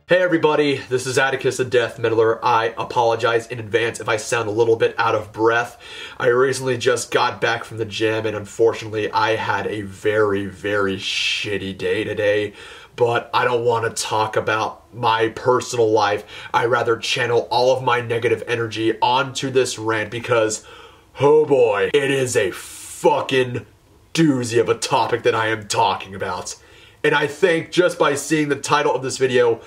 Hey everybody, this is Atticus the Death Metaler. I apologize in advance if I sound a little bit out of breath. I recently just got back from the gym and unfortunately I had a very shitty day today. But I don't want to talk about my personal life. I'd rather channel all of my negative energy onto this rant because, oh boy, it is a fucking doozy of a topic that I am talking about. And I think just by seeing the title of this video,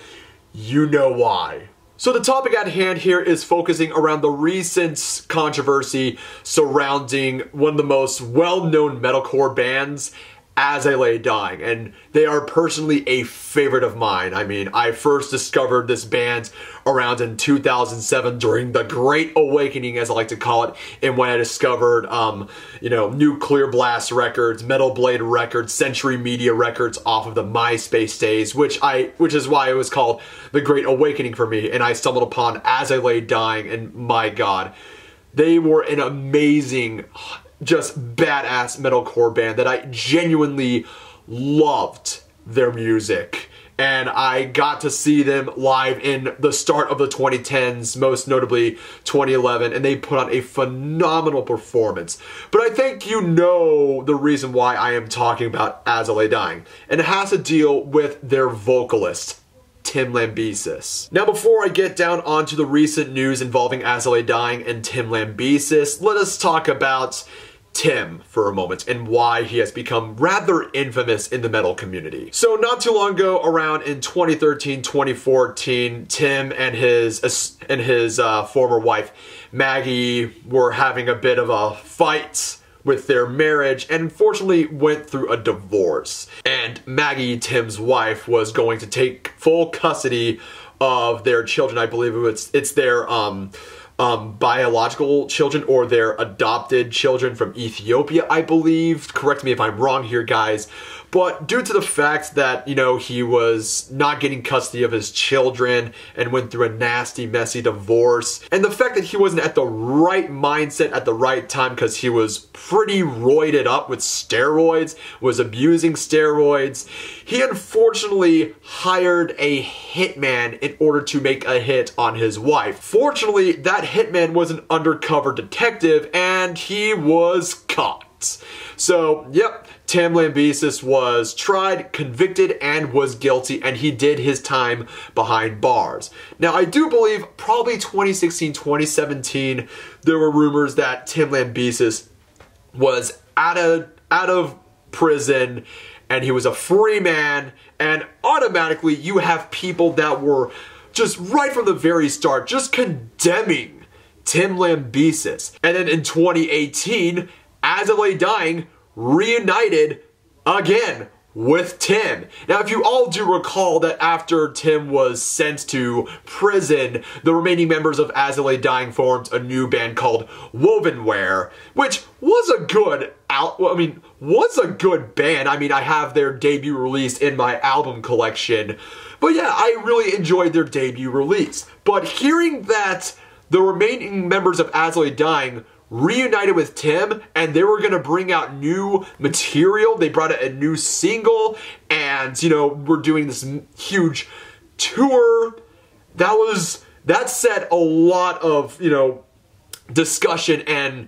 you know why. So the topic at hand here is focusing around the recent controversy surrounding one of the most well-known metalcore bands, As I Lay Dying, and they are personally a favorite of mine. I mean, I first discovered this band around in 2007 during the Great Awakening, as I like to call it, and when I discovered, Nuclear Blast Records, Metal Blade Records, Century Media Records off of the MySpace days, which is why it was called the Great Awakening for me, and I stumbled upon As I Lay Dying, and my god, they were an amazing, just badass metalcore band that I genuinely loved their music. And I got to see them live in the start of the 2010s, most notably 2011, and they put on a phenomenal performance. But I think you know the reason why I am talking about As I Lay Dying, and it has to deal with their vocalist, Tim Lambesis. Now before I get down onto the recent news involving As I Lay Dying and Tim Lambesis, let us talk about Tim for a moment and why he has become rather infamous in the metal community. So not too long ago, around in 2013, 2014, Tim and his former wife Maggie were having a bit of a fight with their marriage and unfortunately went through a divorce. And Maggie, Tim's wife, was going to take full custody of their children. I believe it's their biological children or their adopted children from Ethiopia, I believe. Correct me if I'm wrong here, guys. But due to the fact that, he was not getting custody of his children and went through a nasty, messy divorce, and the fact that he wasn't at the right mindset at the right time because he was pretty roided up with steroids, was abusing steroids, he unfortunately hired a hitman in order to make a hit on his wife. Fortunately, that hitman was an undercover detective and he was caught. So, yep, Tim Lambesis was tried, convicted, and was guilty, and he did his time behind bars. Now, I do believe probably 2016, 2017, there were rumors that Tim Lambesis was out of prison, and he was a free man, and automatically you have people that were just right from the very start, just condemning Tim Lambesis. And then in 2018, As I Lay Dying reunited again with Tim. Now, if you all do recall that after Tim was sent to prison, the remaining members of As I Lay Dying formed a new band called Wovenware, which was a good band. I mean, I have their debut release in my album collection. But yeah, I really enjoyed their debut release. But hearing that the remaining members of As I Lay Dying reunited with Tim and they were gonna bring out new material, they brought out a new single, and we're doing this huge tour, that set a lot of discussion and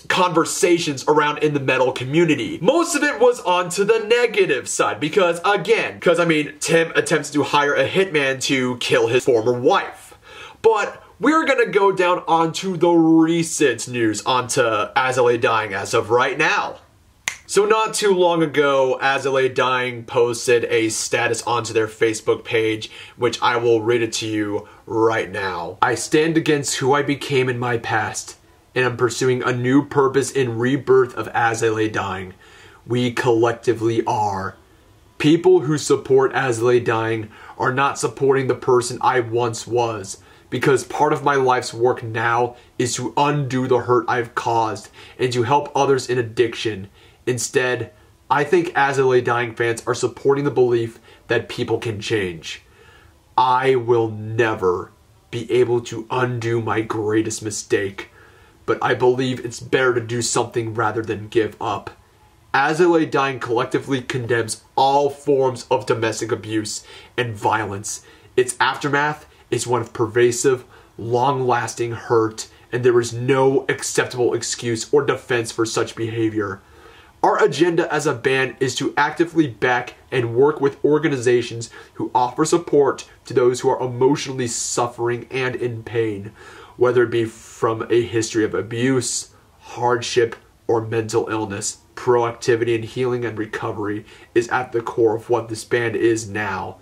conversations around in the metal community. Most of it was onto the negative side because Tim attempts to hire a hitman to kill his former wife. But we're gonna go down onto the recent news, onto As I Lay Dying as of right now. So not too long ago, As I Lay Dying posted a status onto their Facebook page, which I will read it to you right now. I stand against who I became in my past, and I'm pursuing a new purpose in rebirth of As I Lay Dying. We collectively are. People who support As I Lay Dying are not supporting the person I once was. Because part of my life's work now is to undo the hurt I've caused and to help others in addiction. Instead, I think As I Lay Dying fans are supporting the belief that people can change. I will never be able to undo my greatest mistake, but I believe it's better to do something rather than give up. As I Lay Dying collectively condemns all forms of domestic abuse and violence. Its aftermath is one of pervasive, long-lasting hurt, and there is no acceptable excuse or defense for such behavior. Our agenda as a band is to actively back and work with organizations who offer support to those who are emotionally suffering and in pain, whether it be from a history of abuse, hardship, or mental illness. Proactivity and healing and recovery is at the core of what this band is now.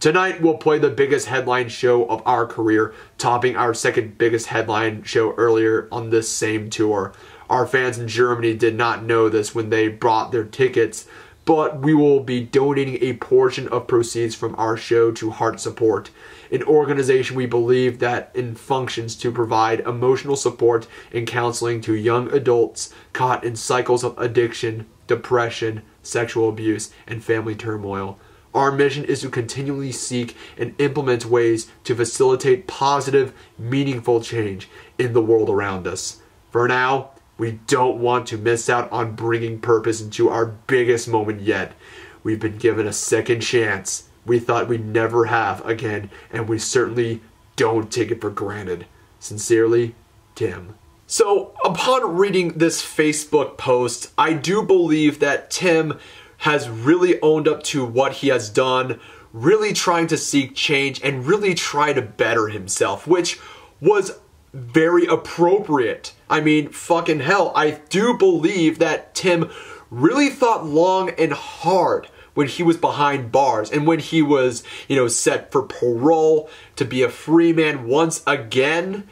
Tonight we'll play the biggest headline show of our career, topping our second biggest headline show earlier on this same tour. Our fans in Germany did not know this when they bought their tickets, but we will be donating a portion of proceeds from our show to Heart Support, an organization we believe that functions to provide emotional support and counseling to young adults caught in cycles of addiction, depression, sexual abuse, and family turmoil. Our mission is to continually seek and implement ways to facilitate positive, meaningful change in the world around us. For now, we don't want to miss out on bringing purpose into our biggest moment yet. We've been given a second chance we thought we'd never have again, and we certainly don't take it for granted. Sincerely, Tim. So, upon reading this Facebook post, I do believe that Tim has really owned up to what he has done, really trying to seek change and really try to better himself, which was very appropriate. I mean, fucking hell, I do believe that Tim really thought long and hard when he was behind bars and when he was, set for parole to be a free man once again.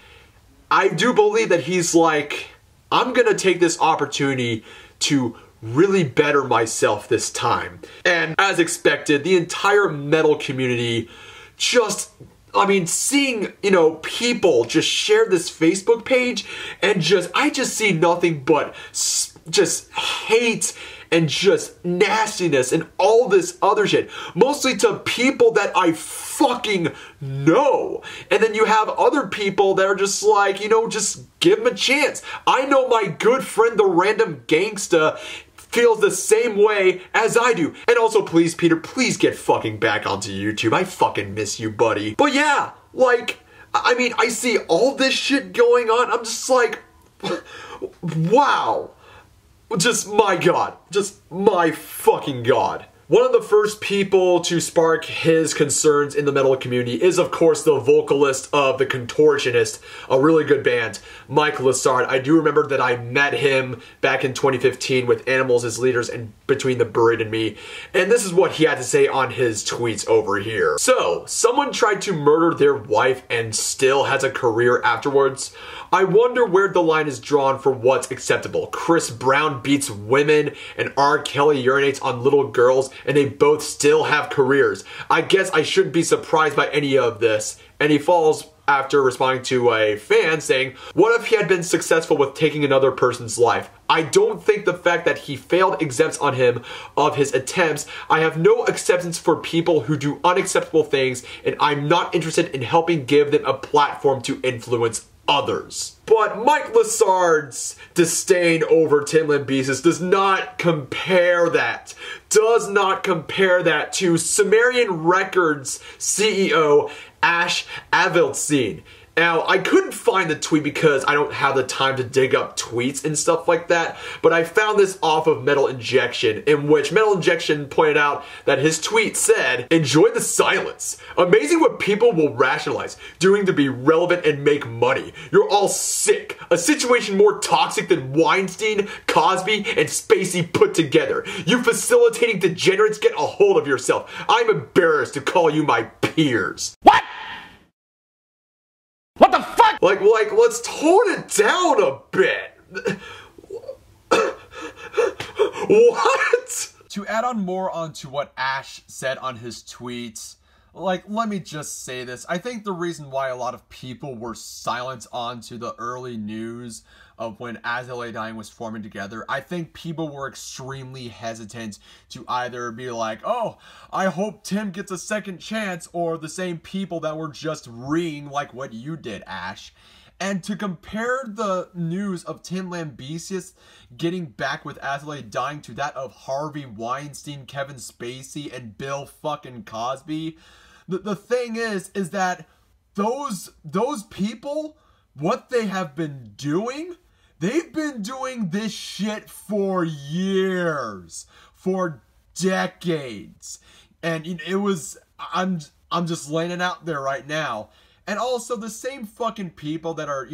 I do believe that he's like, I'm gonna take this opportunity to really better myself this time. And as expected, the entire metal community just, seeing, people just share this Facebook page and I just see nothing but just hate and just nastiness and all this other shit. Mostly to people that I fucking know. And then you have other people that are just like, just give them a chance. I know my good friend, the Random Gangsta, feels the same way as I do. And also, please, Peter, please get fucking back onto YouTube. I fucking miss you, buddy. But yeah, I see all this shit going on. I'm just like, wow. Just my God. Just my fucking God. One of the first people to spark his concerns in the metal community is, of course, the vocalist of The Contortionist, a really good band, Mike Lessard. I do remember that I met him back in 2015 with Animals as leaders and Between the Buried and Me, and this is what he had to say on his tweets over here. So, someone tried to murder their wife and still has a career afterwards? I wonder where the line is drawn for what's acceptable. Chris Brown beats women and R. Kelly urinates on little girls and they both still have careers. I guess I shouldn't be surprised by any of this. And he falls after responding to a fan saying, what if he had been successful with taking another person's life? I don't think the fact that he failed exempts on him of his attempts. I have no acceptance for people who do unacceptable things, and I'm not interested in helping give them a platform to influence others. But Mike Lessard's disdain over Tim Lambesis does not compare that. Does not compare that to Sumerian Records CEO Ash Avildsen. Now, I couldn't find the tweet because I don't have the time to dig up tweets and stuff like that, but I found this off of Metal Injection, in which Metal Injection pointed out that his tweet said, enjoy the silence. Amazing what people will rationalize, doing to be relevant and make money. You're all sick. A situation more toxic than Weinstein, Cosby, and Spacey put together. You facilitating degenerates, get a hold of yourself. I'm embarrassed to call you my peers. What? What the fuck? Like, let's tone it down a bit. What? To add on more onto what Ash said on his tweets, let me just say this. I think the reason why a lot of people were silent onto the early news of when As I Lay Dying was forming together, I think people were extremely hesitant to either be like, oh, I hope Tim gets a second chance, or the same people that were just reading like what you did, Ash. And to compare the news of Tim Lambesis getting back with Assad dying to that of Harvey Weinstein, Kevin Spacey, and Bill fucking Cosby, the thing is that those people, what they have been doing, they've been doing this shit for years, for decades. And it was, I'm just laying it out there right now. And also, the same fucking people that are,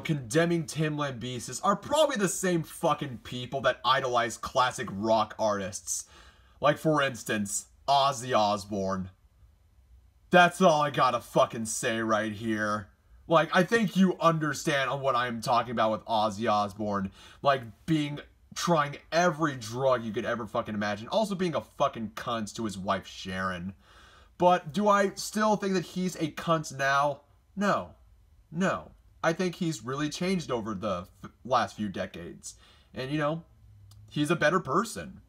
condemning Tim Lambesis are probably the same fucking people that idolize classic rock artists. Like, for instance, Ozzy Osbourne. That's all I gotta fucking say right here. Like, I think you understand on what I'm talking about with Ozzy Osbourne. Like, trying every drug you could ever fucking imagine. Also being a fucking cunt to his wife, Sharon. But do I still think that he's a cunt now? No. No. I think he's really changed over the last few decades. And, he's a better person.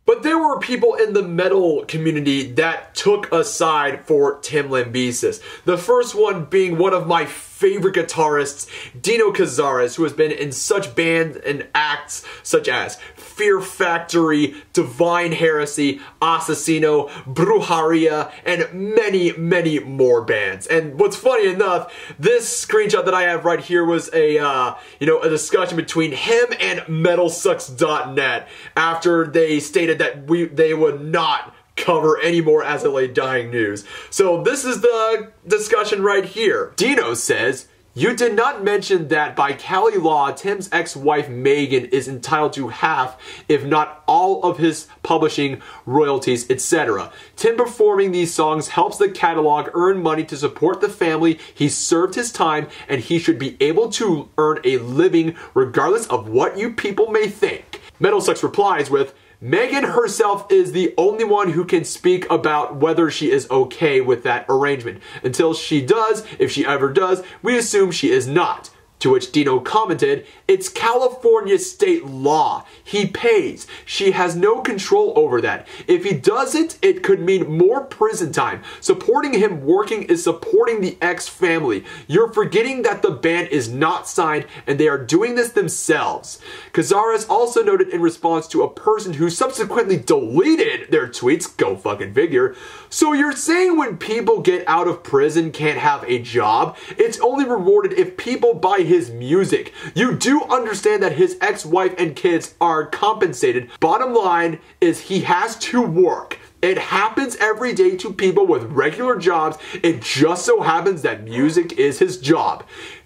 But there were people in the metal community that took a side for Tim Lambesis. The first one being one of my favorite guitarists, Dino Cazares, who has been in such bands and acts such as Fear Factory, Divine Heresy, Assassino, Brujeria, and many, many more bands. And what's funny enough, this screenshot that I have right here was a discussion between him and MetalSucks.net after they stated that they would not cover any more Assad dying news. So this is the discussion right here. Dino says, "You did not mention that by Cali law, Tim's ex-wife Megan is entitled to half, if not all, of his publishing royalties, etc. Tim performing these songs helps the catalog earn money to support the family. He served his time, and he should be able to earn a living regardless of what you people may think." MetalSucks replies with, "Megan herself is the only one who can speak about whether she is okay with that arrangement. Until she does, if she ever does, we assume she is not." To which Dino commented, "It's California state law. He pays. She has no control over that. If he doesn't, it could mean more prison time. Supporting him working is supporting the ex-family. You're forgetting that the band is not signed and they are doing this themselves." Cazares also noted in response to a person who subsequently deleted their tweets, go fucking figure, "So you're saying when people get out of prison can't have a job? It's only rewarded if people buy his music. You do understand that his ex-wife and kids are compensated. Bottom line is he has to work. It happens every day to people with regular jobs. It just so happens that music is his job."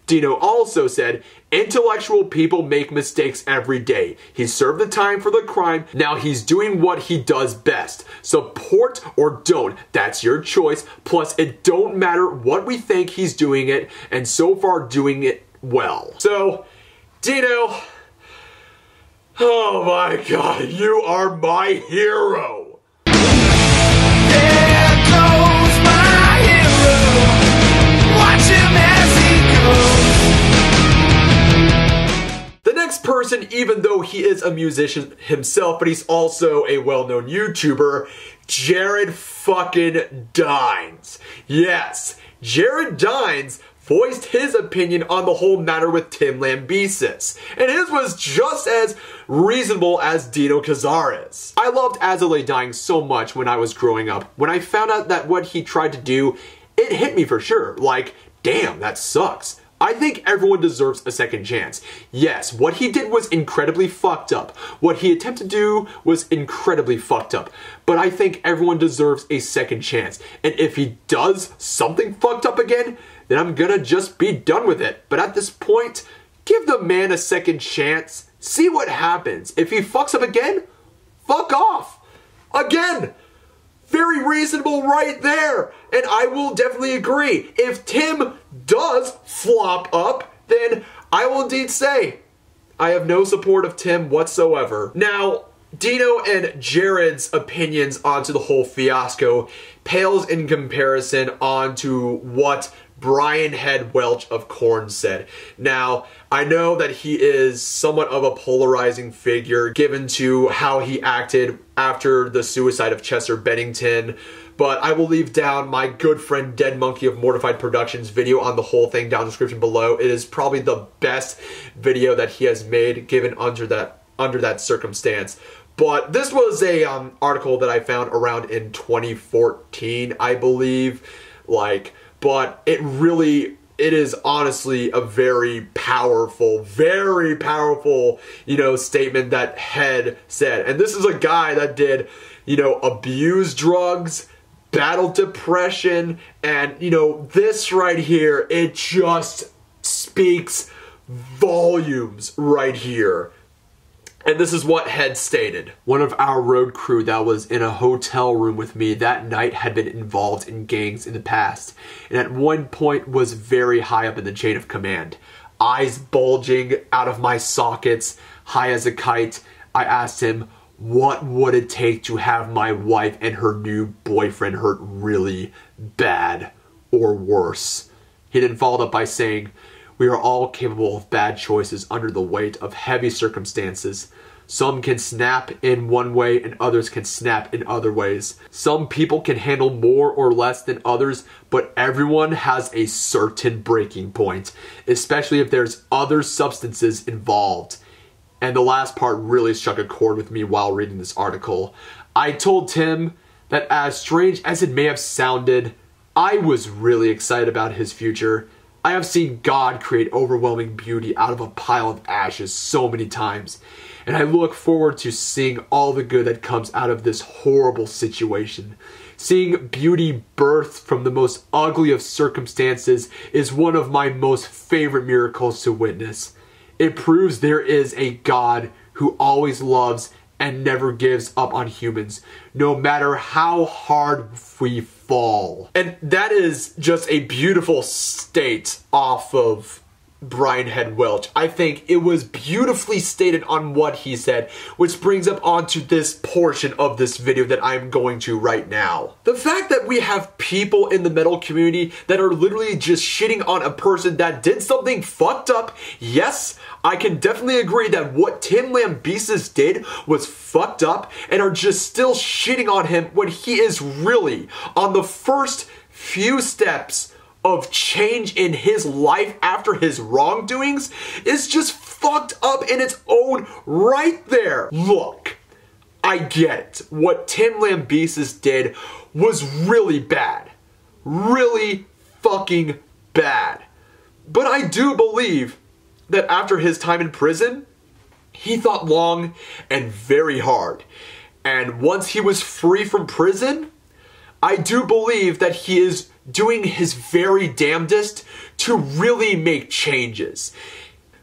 Dino also said, "Intellectual people make mistakes every day. He served the time for the crime. Now he's doing what he does best. Support or don't. That's your choice. Plus, it don't matter what we think, he's doing it, and so far doing it well." So, Dino, oh my god, you are my hero. There goes my hero. Watch him as he goes. The next person, even though he is a musician himself, but he's also a well-known YouTuber, Jared fucking Dines. Yes, Jared Dines voiced his opinion on the whole matter with Tim Lambesis, and his was just as reasonable as Dino Cazares. I loved Assad dying so much when I was growing up. When I found out that what he tried to do, it hit me for sure. Like, damn, that sucks. I think everyone deserves a second chance. Yes, what he did was incredibly fucked up. What he attempted to do was incredibly fucked up. But I think everyone deserves a second chance. And if he does something fucked up again, then I'm gonna just be done with it. But at this point, give the man a second chance. See what happens. If he fucks up again, fuck off. Again. Very reasonable right there. And I will definitely agree. If Tim does flop up, then I will indeed say I have no support of Tim whatsoever. Now, Dino and Jared's opinions onto the whole fiasco pales in comparison onto what Brian Head Welch of Korn said. Now, I know that he is somewhat of a polarizing figure given to how he acted after the suicide of Chester Bennington, but I will leave down my good friend Dead Monkey of Mortified Productions video on the whole thing down in the description below. It is probably the best video that he has made given under that circumstance. But this was a article that I found around in 2014, I believe. But it is honestly a very powerful, you know, statement that Head said. And this is a guy that did, you know, abuse drugs, battle depression, and, you know, this right here, it just speaks volumes right here. And this is what Head stated. One of our road crew that was in a hotel room with me that night had been involved in gangs in the past, and at one point was very high up in the chain of command. Eyes bulging out of my sockets, high as a kite, I asked him, what would it take to have my wife and her new boyfriend hurt really bad or worse? He then followed up by saying, we are all capable of bad choices under the weight of heavy circumstances. Some can snap in one way and others can snap in other ways. Some people can handle more or less than others, but everyone has a certain breaking point, especially if there's other substances involved. And the last part really struck a chord with me while reading this article. I told Tim that as strange as it may have sounded, I was really excited about his future. I have seen God create overwhelming beauty out of a pile of ashes so many times, and I look forward to seeing all the good that comes out of this horrible situation. Seeing beauty birthed from the most ugly of circumstances is one of my most favorite miracles to witness. It proves there is a God who always loves and never gives up on humans, no matter how hard we fall. And that is just a beautiful state off of Brian Head Welch. I think it was beautifully stated on what he said, which brings up onto this portion of this video that I'm going to right now. The fact that we have people in the metal community that are literally just shitting on a person that did something fucked up. Yes, I can definitely agree that what Tim Lambesis did was fucked up, and are just still shitting on him when he is really on the first few steps of change in his life after his wrongdoings is just fucked up in its own right there. Look, I get it. What Tim Lambesis did was really bad. Really fucking bad. But I do believe that after his time in prison, he thought long and very hard. And once he was free from prison, I do believe that he is doing his very damnedest to really make changes.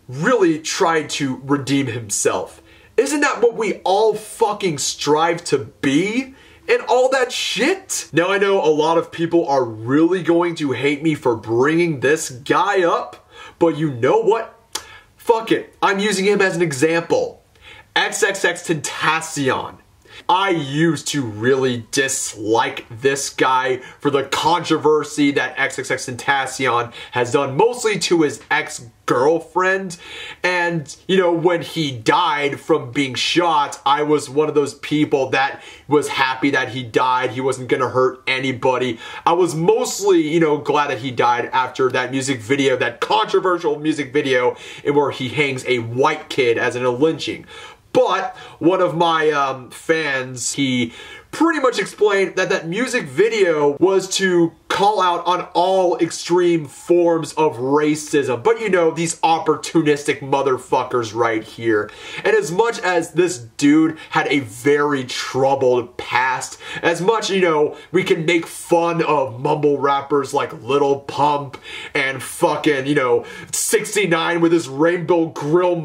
Really try to redeem himself. Isn't that what we all fucking strive to be? And all that shit? Now I know a lot of people are really going to hate me for bringing this guy up, but you know what? Fuck it. I'm using him as an example. XXXTentacion. I used to really dislike this guy for the controversy that XXXTentacion has done, mostly to his ex-girlfriend. And, you know, when he died from being shot, I was one of those people that was happy that he died. He wasn't gonna hurt anybody. I was mostly, you know, glad that he died after that music video, that controversial music video in where he hangs a white kid as in a lynching. But one of my fans, he pretty much explained that that music video was to call out on all extreme forms of racism. But you know, these opportunistic motherfuckers right here. And as much as this dude had a very troubled past, as much, you know, we can make fun of mumble rappers like Lil Pump and fucking, you know, 69 with his rainbow grill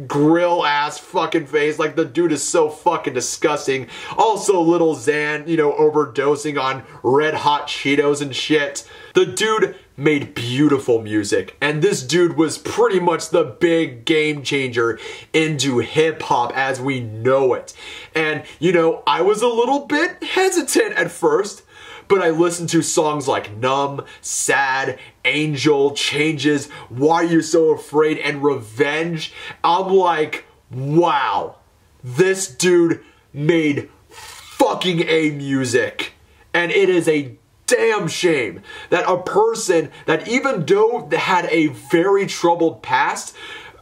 grill ass fucking face. Like, the dude is so fucking disgusting. Also, Lil Xan, you know, overdosing on red hot Cheetos and shit. The dude made beautiful music, and this dude was pretty much the big game changer into hip-hop as we know it. And, you know, I was a little bit hesitant at first, but I listened to songs like Numb, Sad, Angel, Changes, Why You So Afraid, and Revenge. I'm like, wow, this dude made fucking A music. And it is a damn shame that a person that, even though had a very troubled past,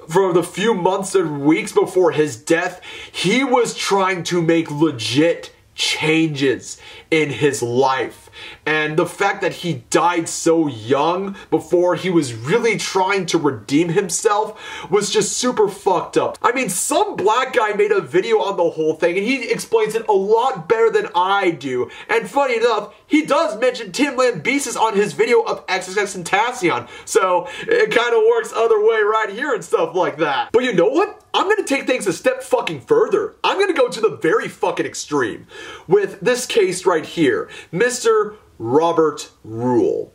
for the few months and weeks before his death, he was trying to make legit changes in his life. And the fact that he died so young before he was really trying to redeem himself was just super fucked up. I mean, some black guy made a video on the whole thing and he explains it a lot better than I do. And funny enough, he does mention Tim Lambesis on his video of XXXTentacion. So it kind of works other way right here and stuff like that. But you know what? I'm gonna take things a step fucking further. I'm gonna go to the very fucking extreme with this case right here, Mr. Robert Rule.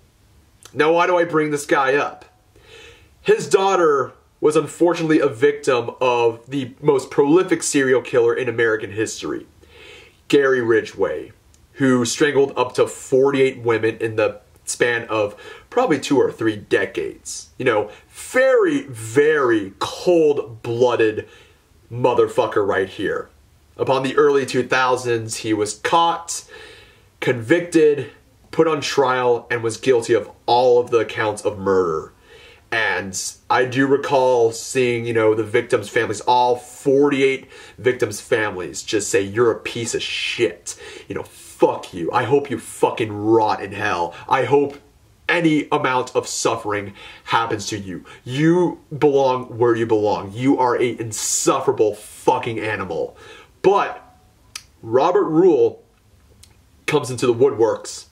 Now, why do I bring this guy up? His daughter was unfortunately a victim of the most prolific serial killer in American history, Gary Ridgway, who strangled up to 48 women in the span of probably 2 or 3 decades. You know, very, very cold-blooded motherfucker right here. Upon the early 2000s, he was caught, convicted, put on trial, and was guilty of all of the accounts of murder. And I do recall seeing, you know, the victims' families, all 48 victims' families, just say, "You're a piece of shit. You know, fuck you. I hope you fucking rot in hell. I hope any amount of suffering happens to you. You belong where you belong. You are an insufferable fucking animal." But Robert Rule comes into the woodworks,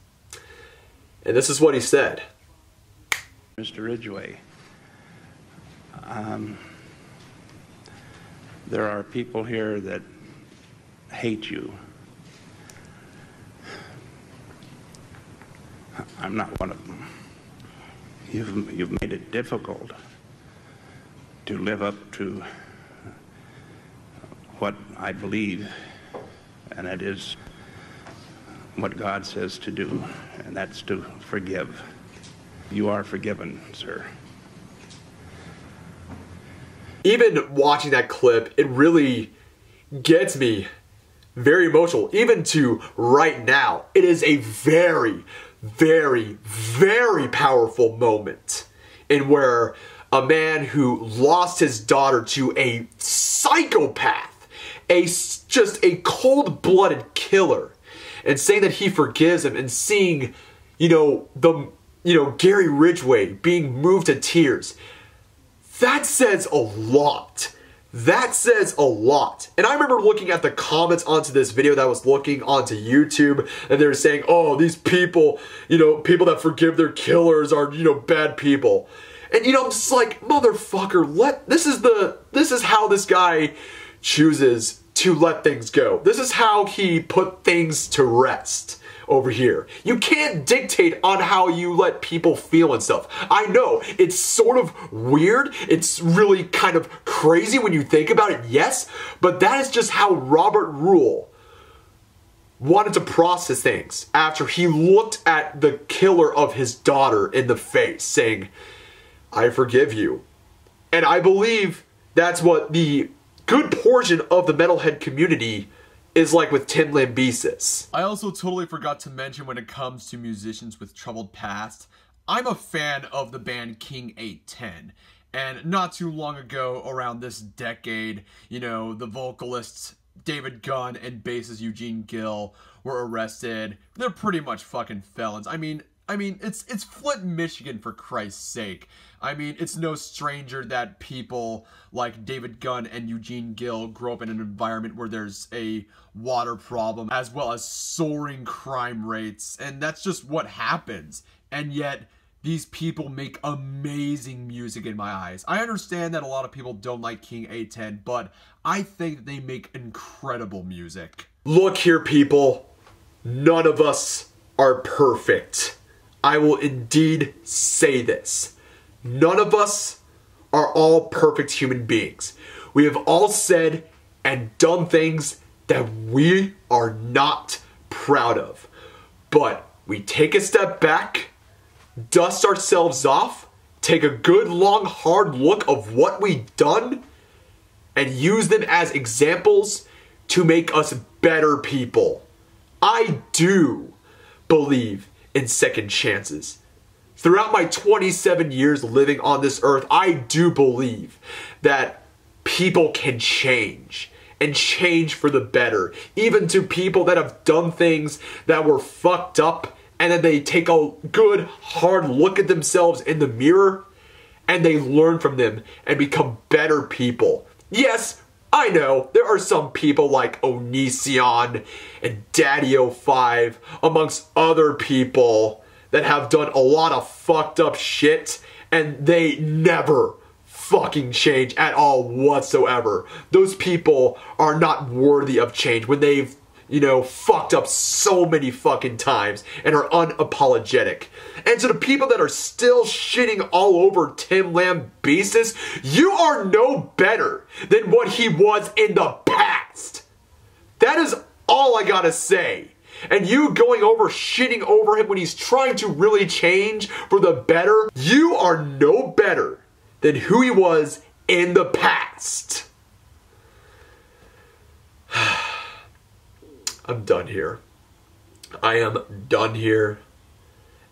and this is what he said. Mr. Ridgway, there are people here that hate you. I'm not one of them. You've made it difficult to live up to what I believe, and that is what God says to do, and that's to forgive. You are forgiven, sir. Even watching that clip, it really gets me very emotional. Even to right now, it is a very, very, very powerful moment in where a man who lost his daughter to a psychopath, just a cold-blooded killer, and saying that he forgives him, and seeing, you know, Gary Ridgway being moved to tears. That says a lot. That says a lot. And I remember looking at the comments onto this video that I was looking onto YouTube, and they were saying, "Oh, these people, you know, people that forgive their killers are, you know, bad people." And, you know, I'm just like, motherfucker, this is how this guy chooses to let things go. This is how he put things to rest over here. You can't dictate on how you let people feel and stuff. I know, it's sort of weird. It's really kind of crazy when you think about it, yes, but that is just how Robert Rule wanted to process things after he looked at the killer of his daughter in the face, saying, "I forgive you." And I believe that's what the good portion of the metalhead community is like with Tim Lambesis. I also totally forgot to mention, when it comes to musicians with troubled past, I'm a fan of the band King 810. And not too long ago, around this decade, you know, the vocalists David Gunn and bassist Eugene Gill were arrested. They're pretty much fucking felons. I mean, it's Flint, Michigan, for Christ's sake. I mean, it's no stranger that people like David Gunn and Eugene Gill grow up in an environment where there's a water problem, as well as soaring crime rates, and that's just what happens. And yet, these people make amazing music in my eyes. I understand that a lot of people don't like King 810, but I think that they make incredible music. Look here, people. None of us are perfect. I will indeed say this. None of us are all perfect human beings. We have all said and done things that we are not proud of. But we take a step back, dust ourselves off, take a good long hard look of what we've done, and use them as examples to make us better people. I do believe in second chances. Throughout my 27 years living on this earth, I do believe that people can change, and change for the better. Even to people that have done things that were fucked up, and then they take a good, hard look at themselves in the mirror, and they learn from them and become better people. Yes, I know, there are some people like Onision and Daddy05, amongst other people, that have done a lot of fucked up shit, and they never fucking change at all whatsoever. Those people are not worthy of change when they've, you know, fucked up so many fucking times and are unapologetic. And to the people that are still shitting all over Tim Lambesis, you are no better than what he was in the past. That is all I gotta say. And you going over shitting over him when he's trying to really change for the better, you are no better than who he was in the past. I'm done here. I am done here.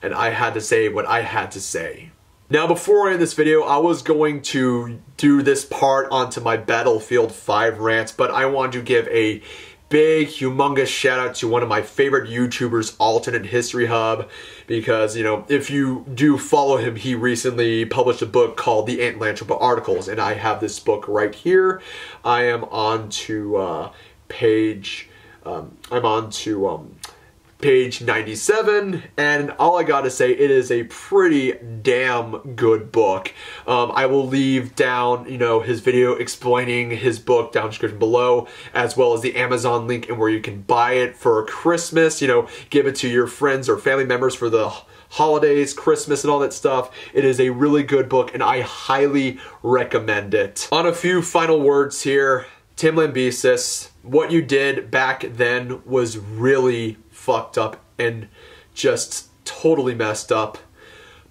And I had to say what I had to say. Now, before I end this video, I was going to do this part onto my Battlefield 5 rants, but I want to give a big, humongous shout out to one of my favorite YouTubers, AlternateHistoryHub, because, you know, if you do follow him, he recently published a book called The Antlantropa Articles, and I have this book right here. I am on to page 97, and all I gotta say, it is a pretty damn good book. I will leave down, you know, his video explaining his book down in the description below, as well as the Amazon link and where you can buy it for Christmas, you know, give it to your friends or family members for the holidays, Christmas, and all that stuff. It is a really good book, and I highly recommend it. On a few final words here, Tim Lambesis, what you did back then was really fucked up and just totally messed up.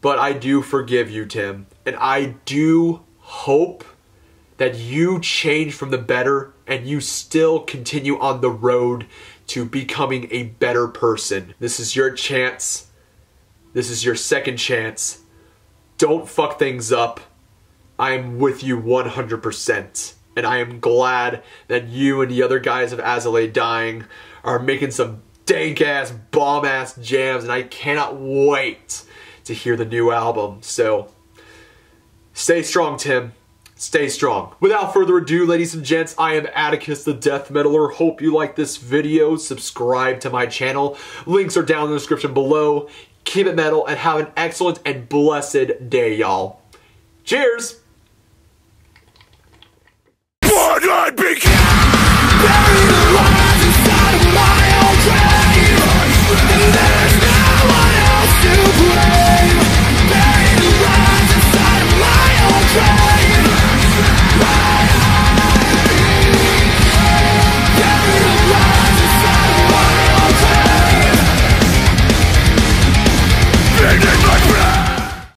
But I do forgive you, Tim. And I do hope that you change from the better and you still continue on the road to becoming a better person. This is your chance. This is your second chance. Don't fuck things up. I am with you 100%. And I am glad that you and the other guys of AILD Dying are making some dank-ass, bomb-ass jams, and I cannot wait to hear the new album. So, stay strong, Tim. Stay strong. Without further ado, ladies and gents, I am Atticus the Death Metaler. Hope you like this video. Subscribe to my channel. Links are down in the description below. Keep it metal, and have an excellent and blessed day, y'all. Cheers! Bloodline